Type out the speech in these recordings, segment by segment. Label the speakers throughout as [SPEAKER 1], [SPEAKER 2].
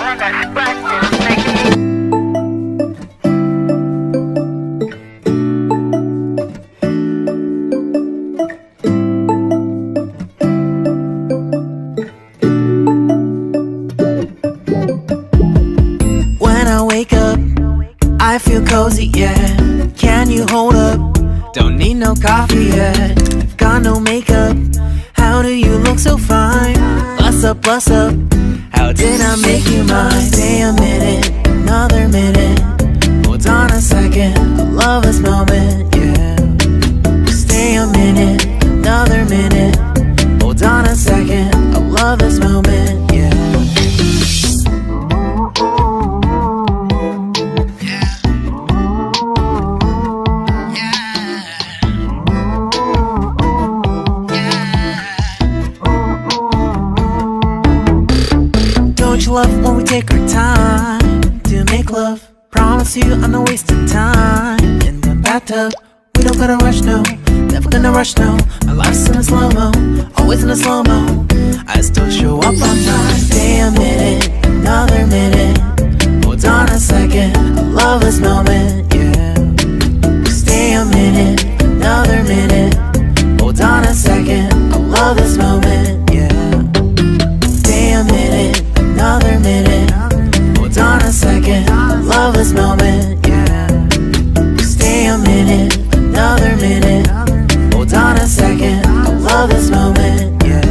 [SPEAKER 1] I got scratches making me.
[SPEAKER 2] When I wake up, I feel cozy, yeah. Can you hold up? Don't need no coffee yet. I've got no makeup. How do you look so fine? Bust up, bust up. How did I make you mine? Stay a minute, another minute. Hold on a second, I love this moment, yeah. Stay a minute, another minute. Hold on a second, I love this moment, yeah. Don't you love when we take our time to make love? Promise you I'm not wasting time in the bathtub. We don't gotta rush, no, never gonna rush, no. My life's in a slow-mo, always in a slow-mo. I still show up on time. Stay a minute, another minute. Hold on a second, I love this moment, yeah. Stay a minute, another minute. Hold on a second, I love this moment, yeah. Stay a minute, another minute. Hold on a second, I love this moment, yeah. Stay a minute, another minute. Hold on a second, I love this moment, yeah.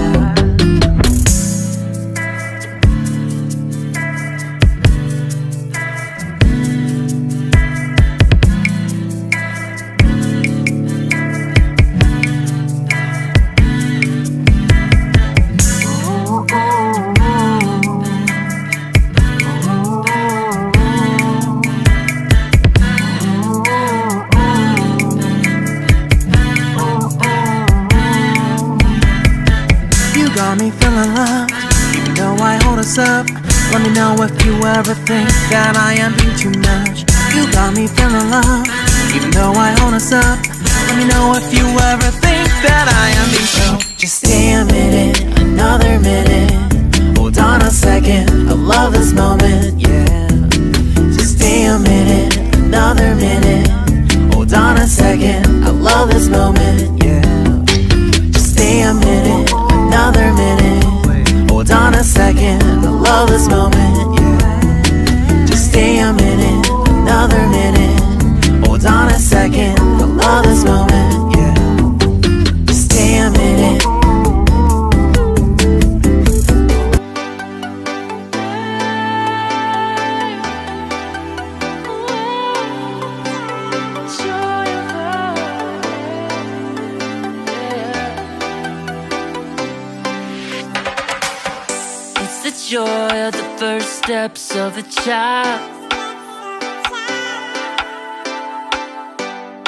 [SPEAKER 2] Got me feeling loved, even though I hold us up. Let me know if you ever think that I am being too much. You got me feeling loved, even though I hold us up. Let me know if you ever think that I am being so. Just stay a minute, another minute. Hold on a second, I love this moment, yeah. Just stay a minute, another minute. Hold on a second, I love this moment, yeah. Just stay a minute, another minute. Hold on a second, I love this moment, yeah. Just stay a minute, another minute. Hold on a second, I love this moment, yeah. Just stay a minute.
[SPEAKER 3] The joy of the first steps of a child.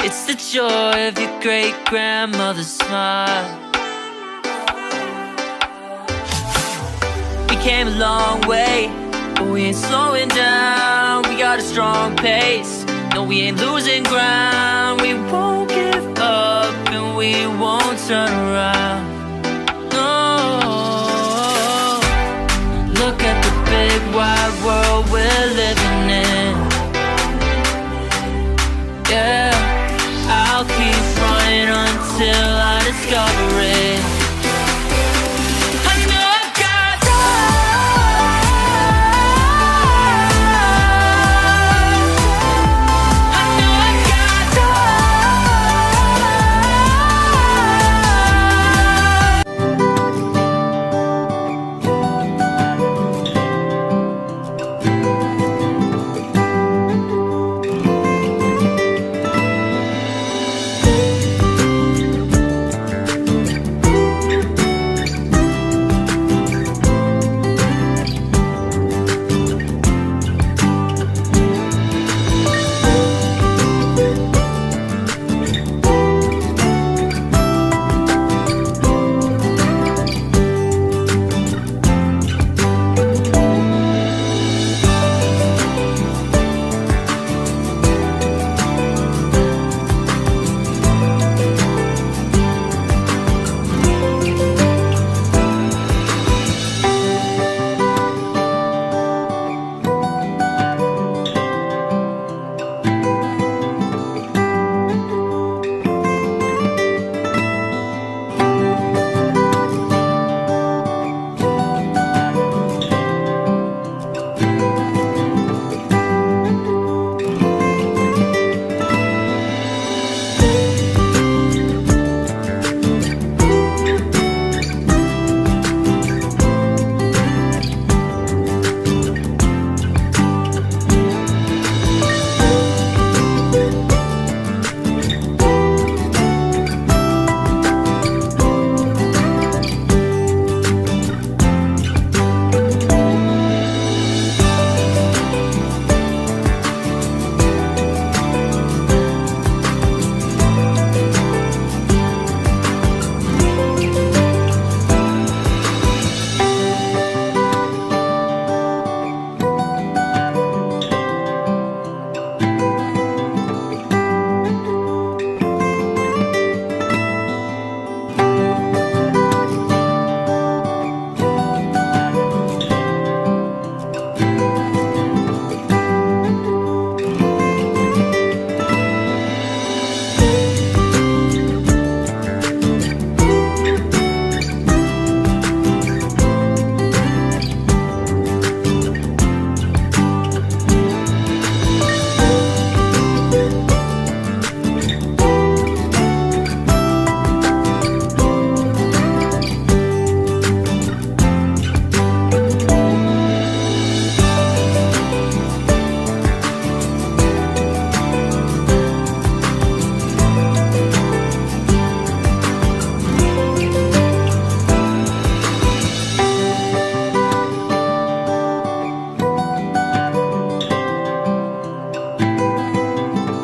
[SPEAKER 3] It's the joy of your great-grandmother's smile. We came a long way, but we ain't slowing down. We got a strong pace, no, we ain't losing ground. We won't give up and we won't turn around. No, look at the big wide world we're living